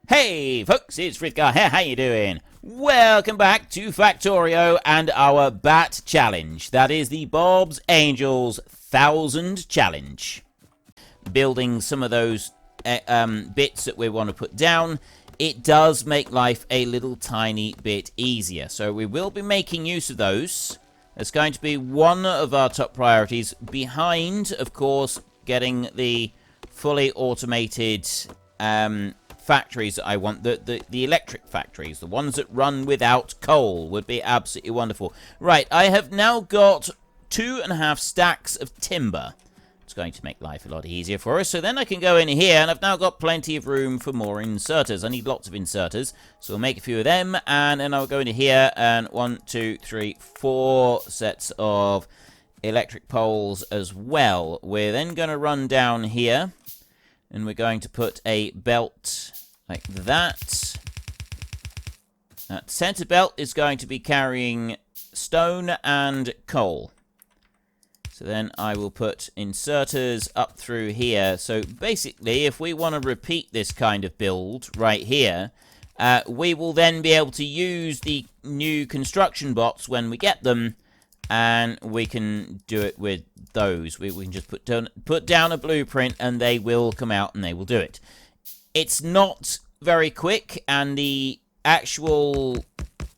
Hey folks, it's Frithgar here, how you doing? Welcome back to Factorio and our Bat Challenge. That is the Bob's Angels 1000 Challenge. Building some of those bits that we want to put down, it does make life a little tiny bit easier. So we will be making use of those. It's going to be one of our top priorities, behind, of course, getting the fully automated factories that I want. The electric factories, the ones that run without coal, would be absolutely wonderful. Right, I have now got 2.5 stacks of timber. It's going to make life a lot easier for us. So then I can go in here, and I've now got plenty of room for more inserters. I need lots of inserters, so we'll make a few of them, and then I'll go into here, and 1, 2, 3, 4 sets of electric poles as well. We're then going to run down here, and we're going to put a belt like that. That center belt is going to be carrying stone and coal. So then I will put inserters up through here. So basically, if we want to repeat this kind of build right here, we will then be able to use the new construction bots when we get them, and we can do it with those. We can just put down a blueprint, and they will come out and they will do it. It's not very quick, and the actual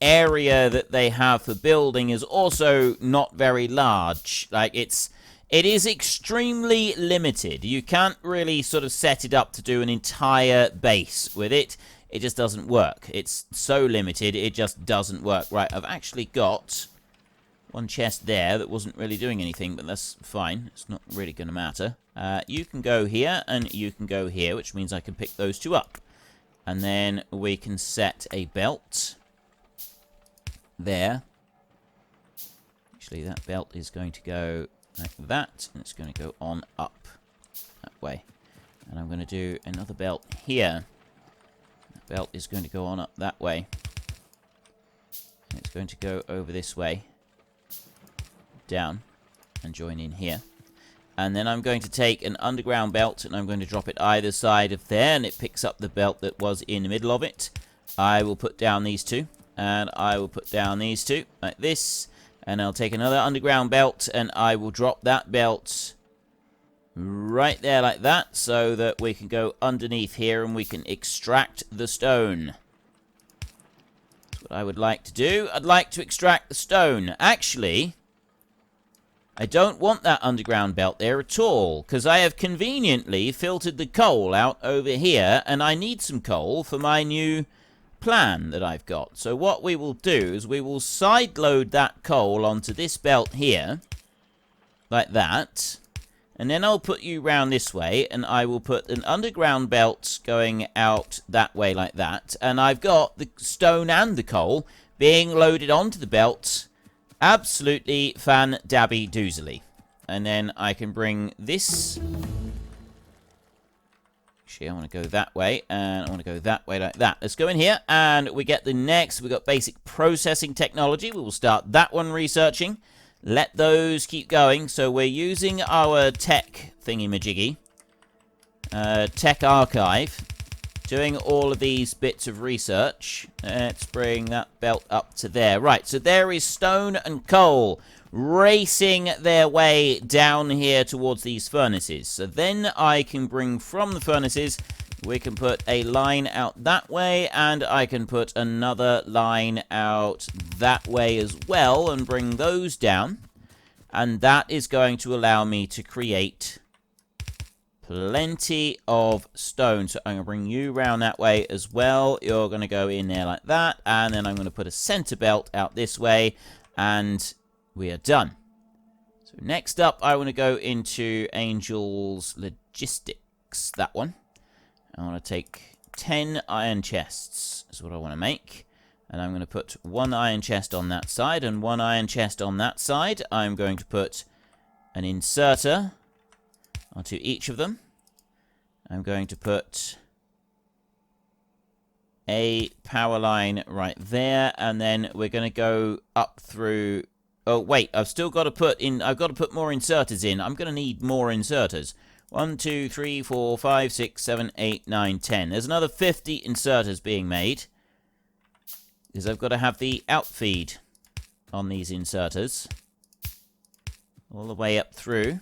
area that they have for building is also not very large. Like, it is extremely limited. You can't really sort of set it up to do an entire base with it. It just doesn't work. It's so limited, it just doesn't work. Right, I've actually got one chest there that wasn't really doing anything, but that's fine. It's not really going to matter. You can go here, and you can go here, which means I can pick those two up. And then we can set a belt there. Actually, that belt is going to go like that, and it's going to go on up that way. And I'm going to do another belt here. That belt is going to go on up that way. And it's going to go over this way, down, and join in here. And then I'm going to take an underground belt, and I'm going to drop it either side of there, and it picks up the belt that was in the middle of it. I will put down these two, and I will put down these two, like this. And I'll take another underground belt, and I will drop that belt right there like that, so that we can go underneath here, and we can extract the stone. That's what I would like to do. I'd like to extract the stone. Actually, I don't want that underground belt there at all, because I have conveniently filtered the coal out over here, and I need some coal for my new plan that I've got. So what we will do is we will side load that coal onto this belt here, like that, and then I'll put you round this way, and I will put an underground belt going out that way like that, and I've got the stone and the coal being loaded onto the belt. Absolutely fan-dabby-doozily. And then I can bring this. Actually, I want to go that way, and I want to go that way like that. Let's go in here, and we get the next. We've got basic processing technology. We will start that one researching. Let those keep going. So we're using our tech thingy-majiggy. Tech archive. Doing all of these bits of research. Let's bring that belt up to there. Right, so there is stone and coal racing their way down here towards these furnaces. So then I can bring from the furnaces, we can put a line out that way, and I can put another line out that way as well, and bring those down. And that is going to allow me to create plenty of stone. So I'm going to bring you around that way as well. You're going to go in there like that. And then I'm going to put a center belt out this way. And we are done. So next up, I want to go into Angel's Logistics. That one. I want to take 10 iron chests. Is what I want to make. And I'm going to put 1 iron chest on that side and 1 iron chest on that side. I'm going to put an inserter onto each of them. I'm going to put a power line right there, and then we're going to go up through. Oh wait, I've still got to put in. I've got to put more inserters in. I'm going to need more inserters. 1, 2, 3, 4, 5, 6, 7, 8, 9, 10. There's another 50 inserters being made. Because I've got to have the outfeed on these inserters. All the way up through.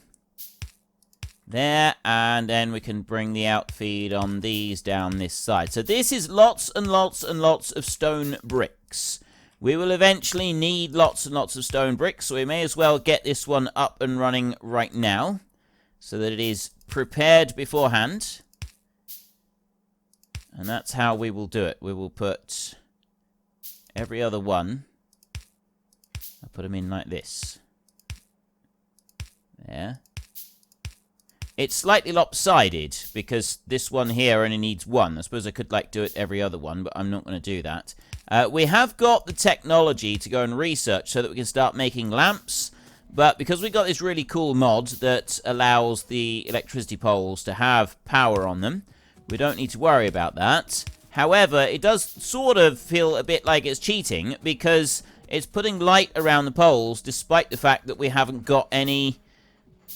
There, and then we can bring the outfeed on these down this side. So this is lots and lots and lots of stone bricks. We will eventually need lots and lots of stone bricks, so we may as well get this one up and running right now, so that it is prepared beforehand. And that's how we will do it. We will put every other one. I'll put them in like this. There. It's slightly lopsided, because this one here only needs one. I suppose I could, like, do it every other one, but I'm not going to do that. We have got the technology to go and research so that we can start making lamps, but because we got this really cool mod that allows the electricity poles to have power on them, we don't need to worry about that. However, it does sort of feel a bit like it's cheating, because it's putting light around the poles, despite the fact that we haven't got any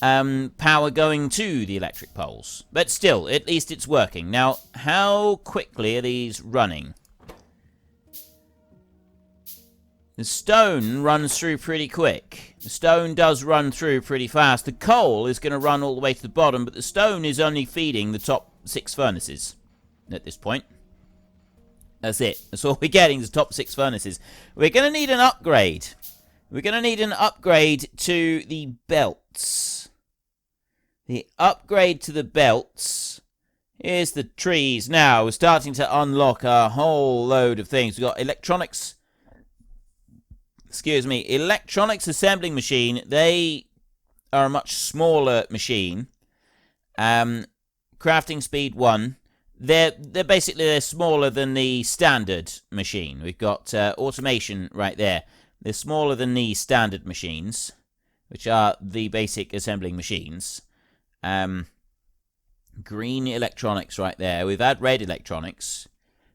power going to the electric poles. But still, at least it's working. Now, how quickly are these running? The stone runs through pretty quick. The stone does run through pretty fast. The coal is going to run all the way to the bottom, but the stone is only feeding the top 6 furnaces at this point. That's it. That's all we're getting, is the top 6 furnaces. We're going to need an upgrade. We're going to need an upgrade to the belts. The upgrade to the belts. Here's the trees. Now, we're starting to unlock a whole load of things. We've got electronics. Excuse me. Electronics assembling machine. They are a much smaller machine. Crafting speed 1. They're basically smaller than the standard machine. We've got automation right there. They're smaller than the standard machines, which are the basic assembling machines. Green electronics right there. We've had red electronics.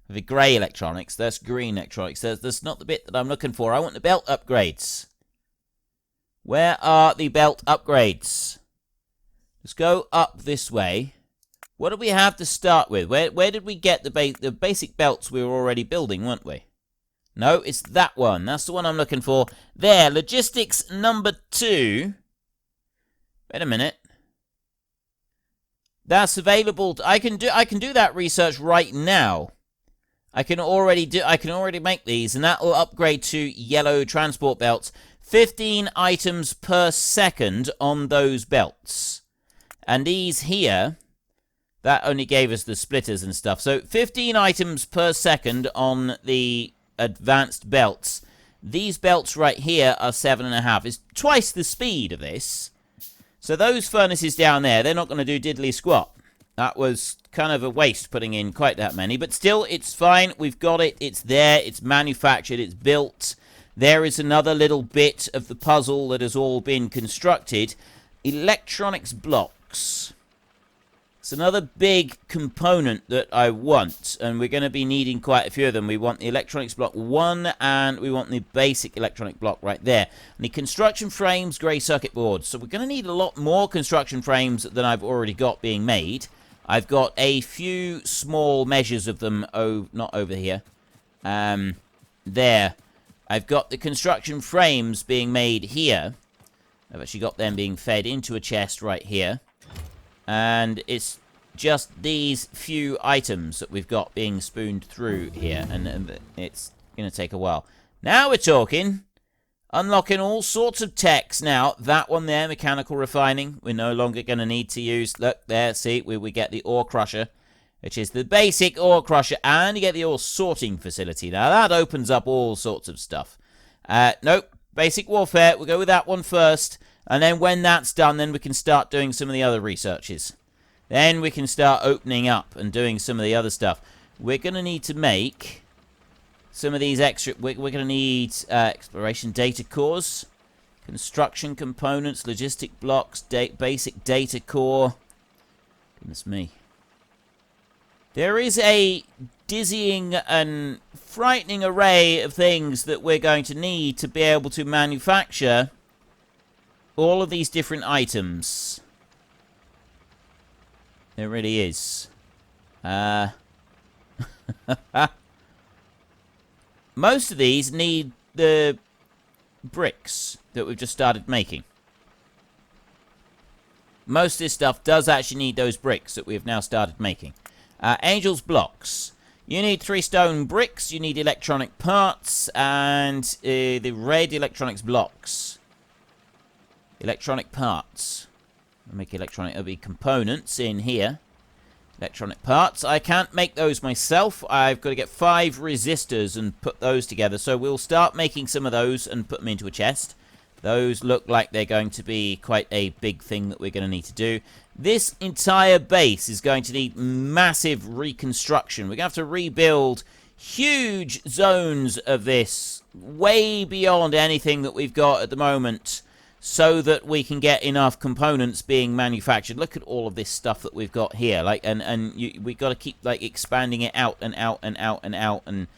The grey electronics. That's green electronics. That's not the bit that I'm looking for. I want the belt upgrades. Where are the belt upgrades? Let's go up this way. What do we have to start with? Where did we get the basic belts we were already building, weren't we? No, it's that one. That's the one I'm looking for. There, logistics number 2. Wait a minute. That's available. I can do that research right now. I can already make these, and that will upgrade to yellow transport belts. 15 items per second on those belts. And these here, that only gave us the splitters and stuff. So 15 items per second on the advanced belts. These belts right here are 7.5. It's twice the speed of this. So those furnaces down there, they're not going to do diddly squat. That was kind of a waste putting in quite that many. But still, it's fine. We've got it. It's there. It's manufactured. It's built. There is another little bit of the puzzle that has all been constructed. Electronics blocks. It's another big component that I want, and we're going to be needing quite a few of them. We want the electronics block 1, and we want the basic electronic block right there. And the construction frames, grey circuit boards. So we're going to need a lot more construction frames than I've already got being made. I've got a few small measures of them, not over here. There. I've got the construction frames being made here. I've actually got them being fed into a chest right here. And it's just these few items that we've got being spooned through here. And it's going to take a while. Now we're talking. Unlocking all sorts of techs. Now, that one there, mechanical refining. We're no longer going to need to use... Look, there, see, we get the ore crusher. Which is the basic ore crusher. And you get the ore sorting facility. Now, that opens up all sorts of stuff. Nope. Basic warfare. We'll go with that one first. And then when that's done, then we can start doing some of the other researches. Then we can start opening up and doing some of the other stuff. We're going to need to make some of these extra... We're going to need exploration data cores, construction components, logistic blocks, basic data core. Goodness me. There is a dizzying and frightening array of things that we're going to need to be able to manufacture all of these different items. There really is. Most of these need the bricks that we've just started making. Most of this stuff does actually need those bricks that we've now started making. Angel's blocks. You need 3 stone bricks, you need electronic parts, and the red electronics blocks. Electronic parts. I'll make electronic, there'll be components in here. Electronic parts. I can't make those myself. I've got to get 5 resistors and put those together. So we'll start making some of those and put them into a chest. Those look like they're going to be quite a big thing that we're going to need to do. This entire base is going to need massive reconstruction. We're going to have to rebuild huge zones of this, way beyond anything that we've got at the moment, so that we can get enough components being manufactured. Look at all of this stuff that we've got here, like, we've got to keep like expanding it out and out and out and out, and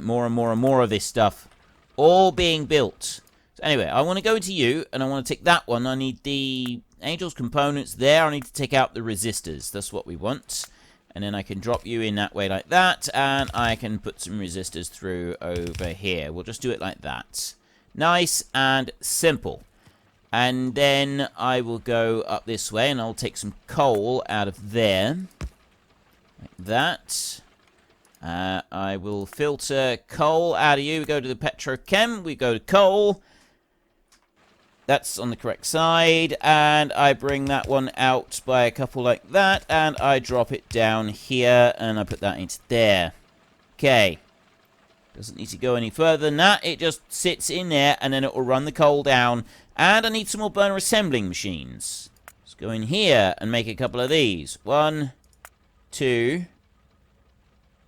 more and more and more of this stuff, all being built. So anyway, I want to go into you, and I want to take that one. I need the Angel's components there. I need to take out the resistors. That's what we want. And then I can drop you in that way like that, and I can put some resistors through over here. We'll just do it like that. Nice and simple. And then I will go up this way, and I'll take some coal out of there. Like that. I will filter coal out of you. We go to the petrochem. We go to coal. That's on the correct side, and I bring that one out by a couple like that, and I drop it down here, and I put that into there. Okay. Doesn't need to go any further than that. It just sits in there, and then it will run the coal down. And I need some more burner assembling machines. Let's go in here and make a couple of these. 1, 2.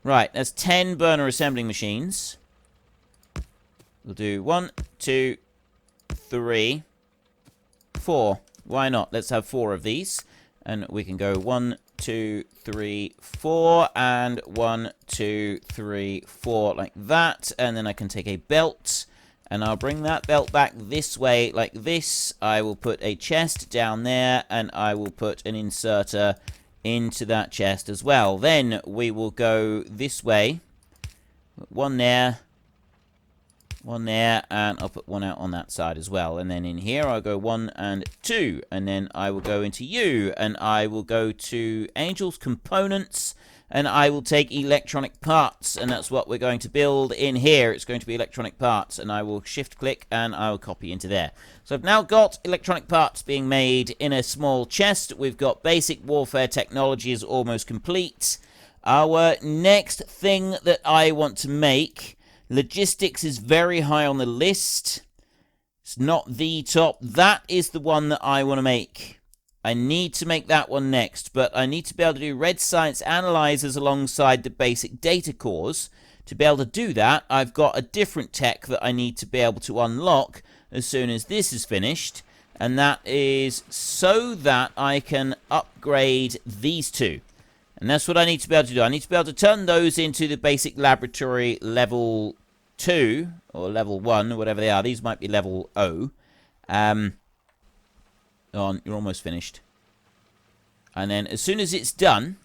Right, that's 10 burner assembling machines. We'll do 1, 2, 3, 4. Why not? Let's have 4 of these. And we can go 1, 2, 3, 4. And 1, 2, 3, 4 like that. And then I can take a belt. And I'll bring that belt back this way like this. I will put a chest down there. And I will put an inserter into that chest as well. Then we will go this way. One there. One there, and I'll put one out on that side as well. And then in here, I'll go 1 and 2. And then I will go into you, and I will go to Angel's Components, and I will take electronic parts. And that's what we're going to build in here. It's going to be electronic parts, and I will shift-click, and I will copy into there. So I've now got electronic parts being made in a small chest. We've got basic warfare technology is almost complete. Our next thing that I want to make... Logistics is very high on the list. It's not the top. That is the one that I want to make. I need to make that one next, but I need to be able to do red science analyzers alongside the basic data cores. To be able to do that, I've got a different tech that I need to be able to unlock as soon as this is finished, and that is so that I can upgrade these two. And that's what I need to be able to do. I need to be able to turn those into the basic laboratory level 2, or level 1, or whatever they are. These might be level O. You're almost finished. And then as soon as it's done,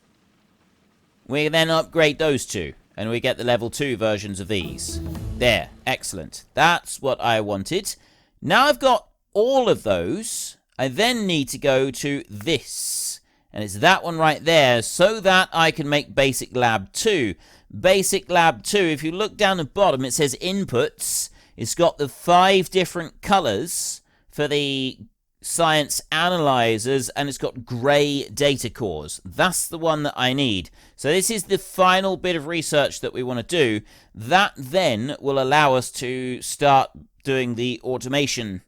we then upgrade those two. And we get the level 2 versions of these. There. Excellent. That's what I wanted. Now I've got all of those. I then need to go to this. And it's that one right there, so that I can make Basic Lab 2. Basic Lab 2, if you look down the bottom, it says Inputs. It's got the 5 different colors for the science analyzers, and it's got gray data cores. That's the one that I need. So this is the final bit of research that we want to do. That then will allow us to start doing the automation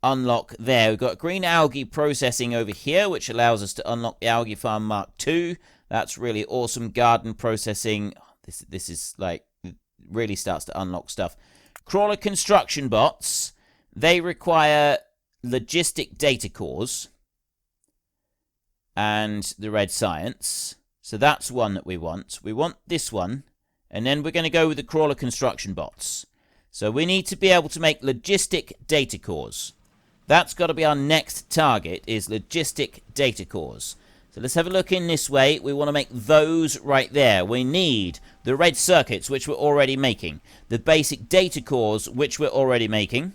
unlock there. We've got green algae processing over here, which allows us to unlock the algae farm Mark II. That's really awesome. Garden processing. This is like, really starts to unlock stuff. Crawler construction bots. They require logistic data cores and the red science. So that's one that we want. We want this one. And then we're going to go with the crawler construction bots. So we need to be able to make logistic data cores. That's got to be our next target, is logistic data cores. So let's have a look in this way. We want to make those right there. We need the red circuits, which we're already making. The basic data cores, which we're already making.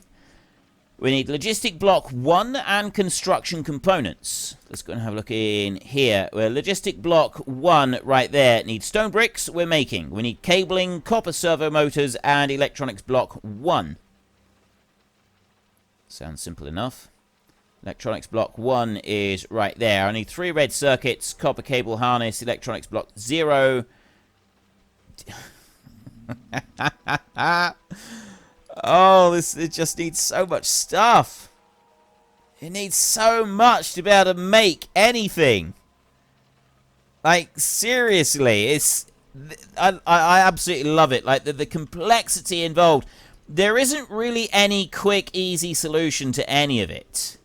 We need logistic block 1 and construction components. Let's go and have a look in here. Well, logistic block 1 right there needs stone bricks. We're making. We need cabling, copper servo motors, and electronics block 1. Sounds simple enough. Electronics block 1 is right there. I need 3 red circuits, copper cable harness, electronics block 0. Oh, it just needs so much stuff. It needs so much to be able to make anything. Like, seriously, I absolutely love it. Like, the complexity involved. There isn't really any quick, easy solution to any of it.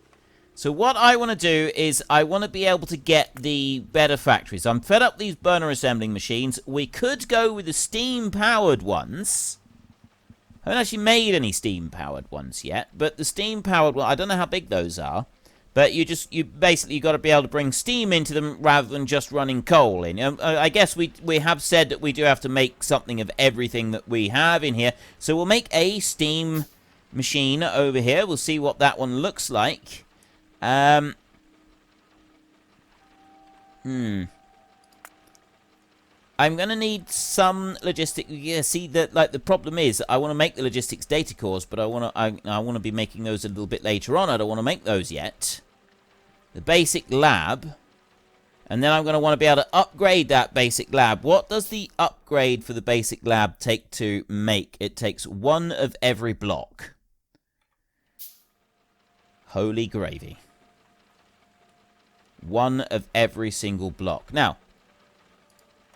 So what I want to do is I want to be able to get the better factories. I'm fed up with these burner assembling machines. We could go with the steam-powered ones. I haven't actually made any steam-powered ones yet, but the steam-powered one, I don't know how big those are, but you basically got to be able to bring steam into them rather than just running coal in. I guess we have said that we do have to make something of everything that we have in here, so we'll make a steam machine over here. We'll see what that one looks like. I'm going to need some logistics. Yeah, see, the problem is that I want to make the logistics data cores, but I want to be making those a little bit later on. I don't want to make those yet. The basic lab. And then I'm going to want to be able to upgrade that basic lab. What does the upgrade for the basic lab take to make? It takes 1 of every block. Holy gravy. 1 of every single block. Now,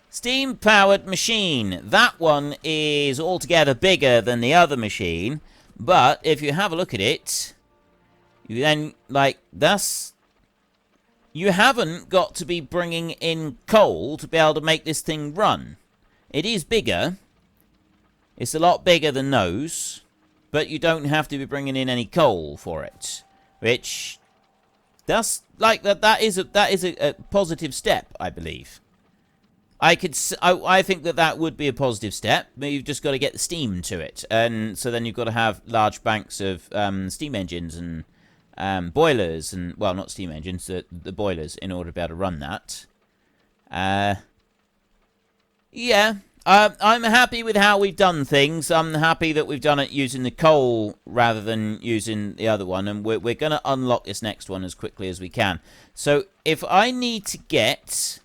steam-powered machine. That one is altogether bigger than the other machine. But if you have a look at it, you then, you haven't got to be bringing in coal to be able to make this thing run. It is bigger. It's a lot bigger than those. But you don't have to be bringing in any coal for it. Which, that is a positive step, I believe. I think that would be a positive step, but you've just got to get the steam to it. And so then you've got to have large banks of steam engines and boilers, and, well, not steam engines, the boilers, in order to be able to run that. Yeah, I'm happy with how we've done things. I'm happy that we've done it using the coal rather than using the other one, and we're going to unlock this next one as quickly as we can. So if I need to get...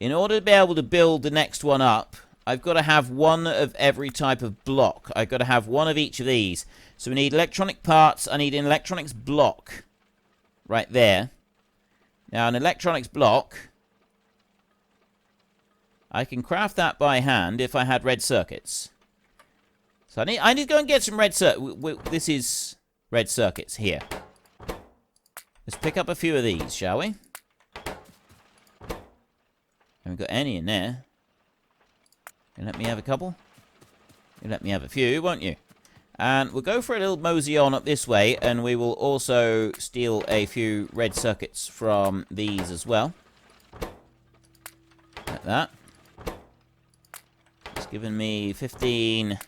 In order to be able to build the next one up, I've got to have 1 of every type of block. I've got to have 1 of each of these. So we need electronic parts. I need an electronics block right there. Now, an electronics block, I can craft that by hand if I had red circuits. So I need to go and get some red circuits. This is red circuits here. Let's pick up a few of these, shall we? Haven't got any in there. You let me have a couple? You let me have a few, won't you? And we'll go for a little mosey on up this way, and we will also steal a few red circuits from these as well. Like that. It's given me 15,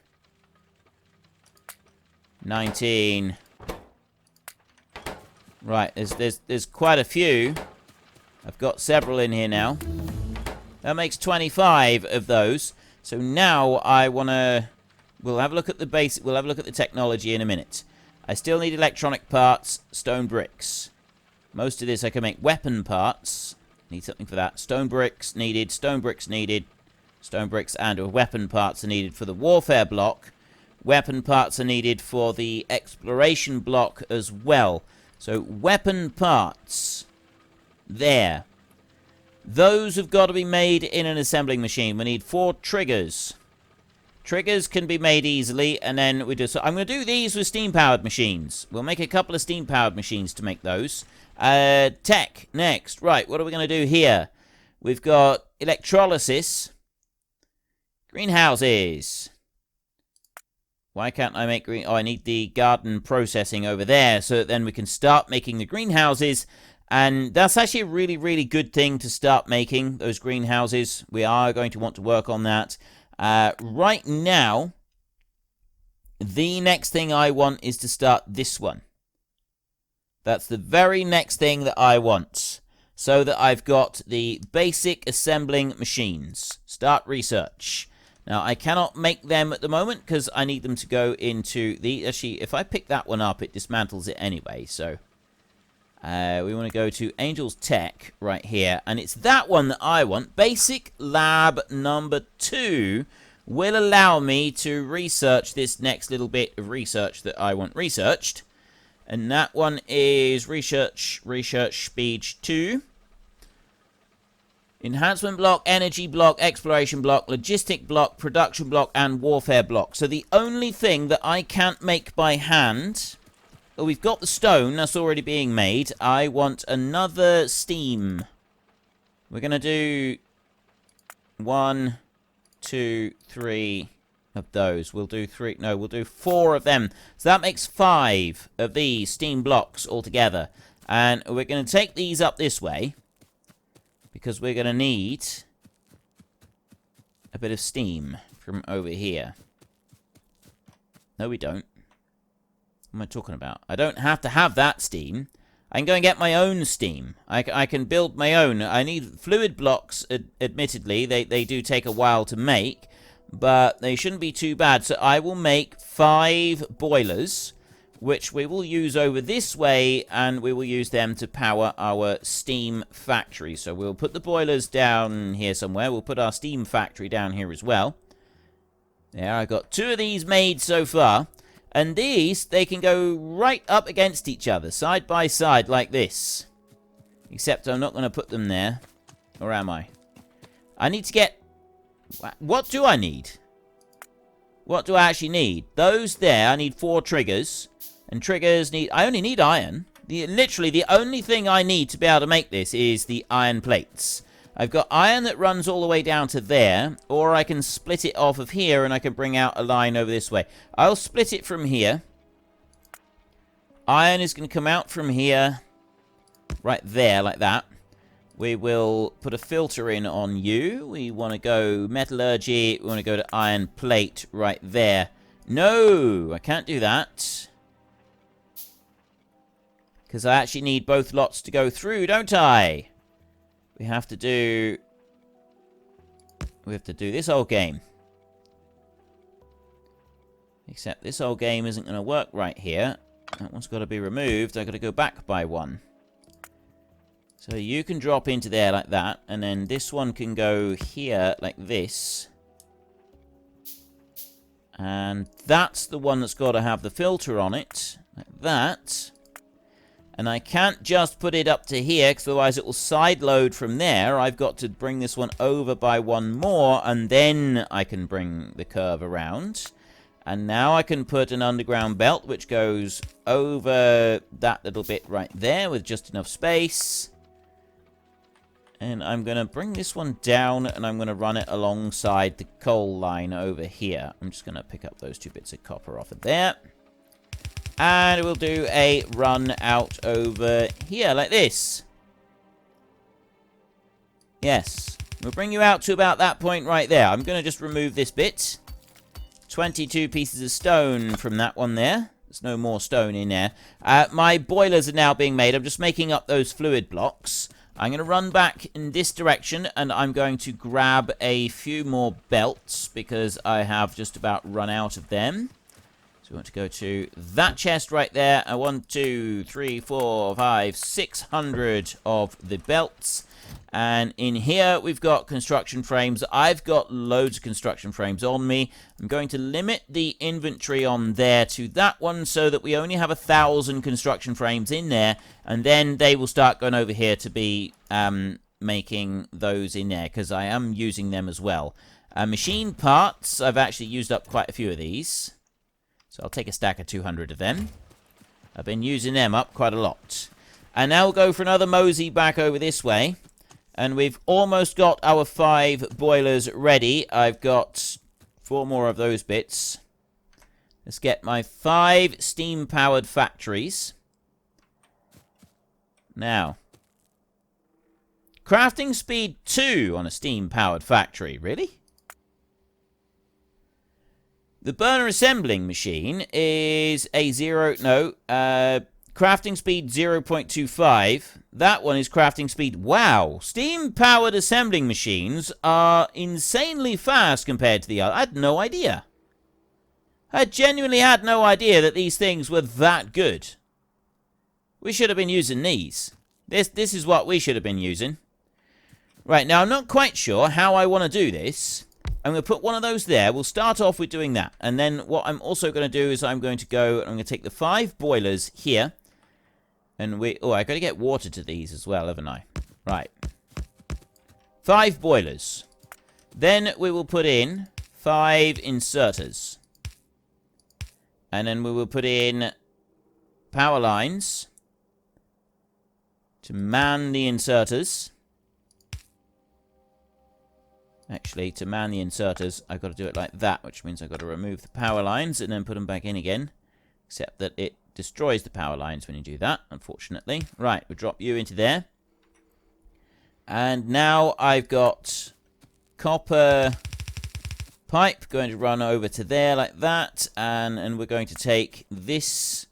19. Right, there's quite a few. I've got several in here now. That makes 25 of those. So now I want to... We'll have a look at the basic... We'll have a look at the technology in a minute. I still need electronic parts, stone bricks. Most of this I can make weapon parts. Need something for that. Stone bricks needed, stone bricks needed. Stone bricks and weapon parts are needed for the warfare block. Weapon parts are needed for the exploration block as well. So weapon parts. There. Those have got to be made in an assembling machine. We need 4 triggers. Triggers can be made easily, and then we do... So I'm going to do these with steam-powered machines. We'll make a couple of steam-powered machines to make those. Tech, next. Right, what are we going to do here? We've got electrolysis. Greenhouses. Why can't I make green... Oh, I need the garden processing over there, so that then we can start making the greenhouses. And that's actually a really, really good thing to start making, those greenhouses. We are going to want to work on that. Right now, the next thing I want is to start this one. That's the very next thing that I want. So that I've got the basic assembling machines. Start research. Now, I cannot make them at the moment because I need them to go into the... Actually, if I pick that one up, it dismantles it anyway. So, we want to go to Angel's Tech right here. And it's that one that I want. Basic Lab number 2 will allow me to research this next little bit of research that I want researched. And that one is research speed 2. Enhancement block, energy block, exploration block, logistic block, production block, and warfare block. So the only thing that I can't make by hand... Well, we've got the stone. That's already being made. I want another steam. We're going to do 1, 2, 3 of those. We'll do 3. No, we'll do 4 of them. So that makes 5 of these steam blocks altogether. And we're going to take these up this way. Because we're going to need a bit of steam from over here. No, we don't. What am I talking about? I don't have to have that steam. I can go and get my own steam. I can build my own. I need fluid blocks, admittedly. They do take a while to make. But they shouldn't be too bad. So I will make 5 boilers, which we will use over this way, and we will use them to power our steam factory. So we'll put the boilers down here somewhere. We'll put our steam factory down here as well. There, I've got 2 of these made so far. And these, they can go right up against each other, side by side, like this. Except I'm not going to put them there. Or am I? I need to get... What do I need? What do I actually need? Those there, I need 4 triggers. And triggers need... I only need iron. Literally, the only thing I need to be able to make this is the iron plates. I've got iron that runs all the way down to there. Or I can split it off of here and I can bring out a line over this way. I'll split it from here. Iron is going to come out from here. Right there, like that. We will put a filter in on you. We want to go metallurgy. We want to go to iron plate right there. No, I can't do that. Because I actually need both lots to go through, don't I? We have to do this whole game. Except this whole game isn't going to work right here. That one's got to be removed. I've got to go back by 1. So you can drop into there like that. And then this one can go here like this. And that's the one that's got to have the filter on it. Like that. And I can't just put it up to here, because otherwise it will side load from there. I've got to bring this one over by 1 more, and then I can bring the curve around. And now I can put an underground belt, which goes over that little bit right there with just enough space. And I'm going to bring this one down, and I'm going to run it alongside the coal line over here. I'm just going to pick up those 2 bits of copper off of there. And we'll do a run out over here, like this. Yes. We'll bring you out to about that point right there. I'm going to just remove this bit. 22 pieces of stone from that one there. There's no more stone in there. My boilers are now being made. I'm just making up those fluid blocks. I'm going to run back in this direction, and I'm going to grab a few more belts, because I have just about run out of them. So we want to go to that chest right there. 1, 2, 3, 4, 5, 600 of the belts. And in here, we've got construction frames. I've got loads of construction frames on me. I'm going to limit the inventory on there to that one so that we only have 1,000 construction frames in there. And then they will start going over here to be making those in there, because I am using them as well. Machine parts, I've actually used up quite a few of these. So I'll take a stack of 200 of them. I've been using them up quite a lot. And now we'll go for another mosey back over this way. And we've almost got our 5 boilers ready. I've got 4 more of those bits. Let's get my 5 steam-powered factories. Now, Crafting speed 2 on a steam-powered factory. Really? The burner assembling machine is a crafting speed 0.25. That one is crafting speed. Wow. Steam-powered assembling machines are insanely fast compared to the other. I had no idea. I genuinely had no idea that these things were that good. We should have been using these. This is what we should have been using. Right, now I'm not quite sure how I want to do this. I'm going to put one of those there. We'll start off with doing that. And then what I'm also going to do is I'm going to go and I'm going to take the 5 boilers here. And I've got to get water to these as well, haven't I? Right. 5 boilers. Then we will put in 5 inserters. And then we will put in power lines to man the inserters. Actually, to man the inserters, I've got to do it like that, which means I've got to remove the power lines and then put them back in again. Except that it destroys the power lines when you do that, unfortunately. Right, we'll drop you into there. And now I've got copper pipe going to run over to there like that. And we're going to take this.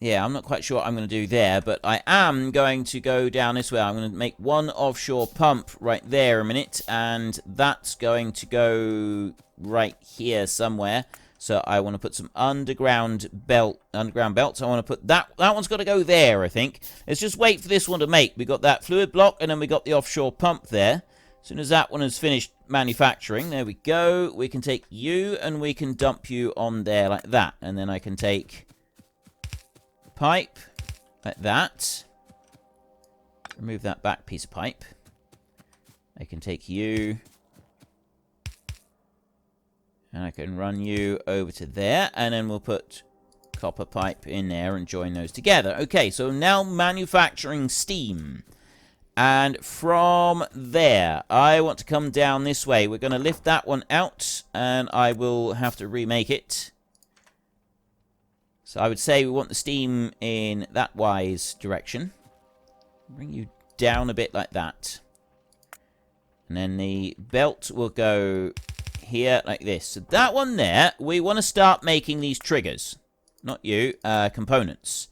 Yeah, I'm not quite sure what I'm going to do there, but I am going to go down this way. I'm going to make one offshore pump right there a minute, and that's going to go right here somewhere. So I want to put some underground belts. I want to put that one's got to go there, I think. Let's just wait for this one to make. We got that fluid block, and then we got the offshore pump there. As soon as that one has finished manufacturing, there we go. We can take you, and we can dump you on there like that. And then I can take pipe like that. Remove that back piece of pipe. I can take you and I can run you over to there, and then we'll put copper pipe in there and join those together. Okay, so now manufacturing steam, and from there I want to come down this way. We're going to lift that one out, and I will have to remake it. So I would say we want the steam in that wise direction. Bring you down a bit like that. And then the belt will go here like this. So that one there, we want to start making these triggers. Not you, components.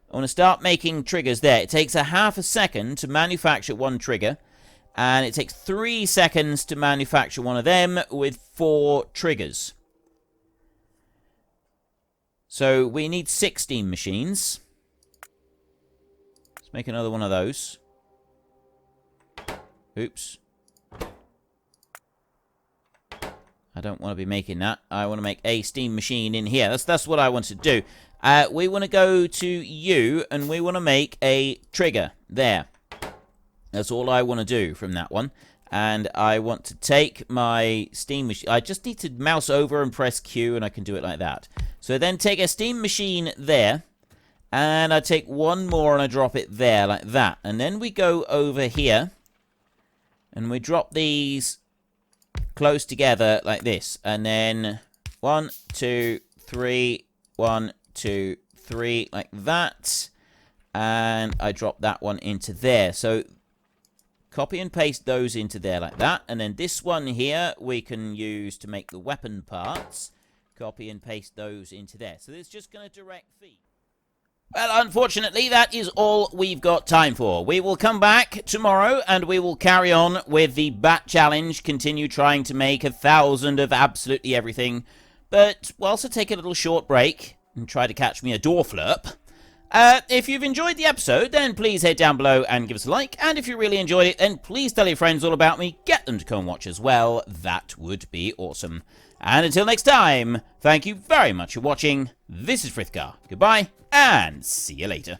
I want to start making triggers there. It takes a half a second to manufacture one trigger. And it takes 3 seconds to manufacture one of them with 4 triggers. So we need 16 machines. Let's make another one of those. Oops. I don't want to be making that. I want to make a steam machine in here. That's what I want to do. We want to go to you, and we want to make a trigger there. That's all I want to do from that one. And I want to take my steam machine. I just need to mouse over and press Q, and I can do it like that. So then take a steam machine there, and I take one more and I drop it there like that. And then we go over here, and we drop these close together like this. And then 1, 2, 3, 1, 2, 3, like that. And I drop that one into there. So copy and paste those into there like that. And then this one here we can use to make the weapon parts. Copy and paste those into there. So it's just going to direct feed. Well, unfortunately, that is all we've got time for. We will come back tomorrow, and we will carry on with the Bat Challenge, continue trying to make 1,000 of absolutely everything. But we'll also take a little short break and try to catch me a door flurp. If you've enjoyed the episode, then please head down below and give us a like. And if you really enjoyed it, then please tell your friends all about me. Get them to come and watch as well. That would be awesome. And until next time, thank you very much for watching. This is Frithgar. Goodbye, and see you later.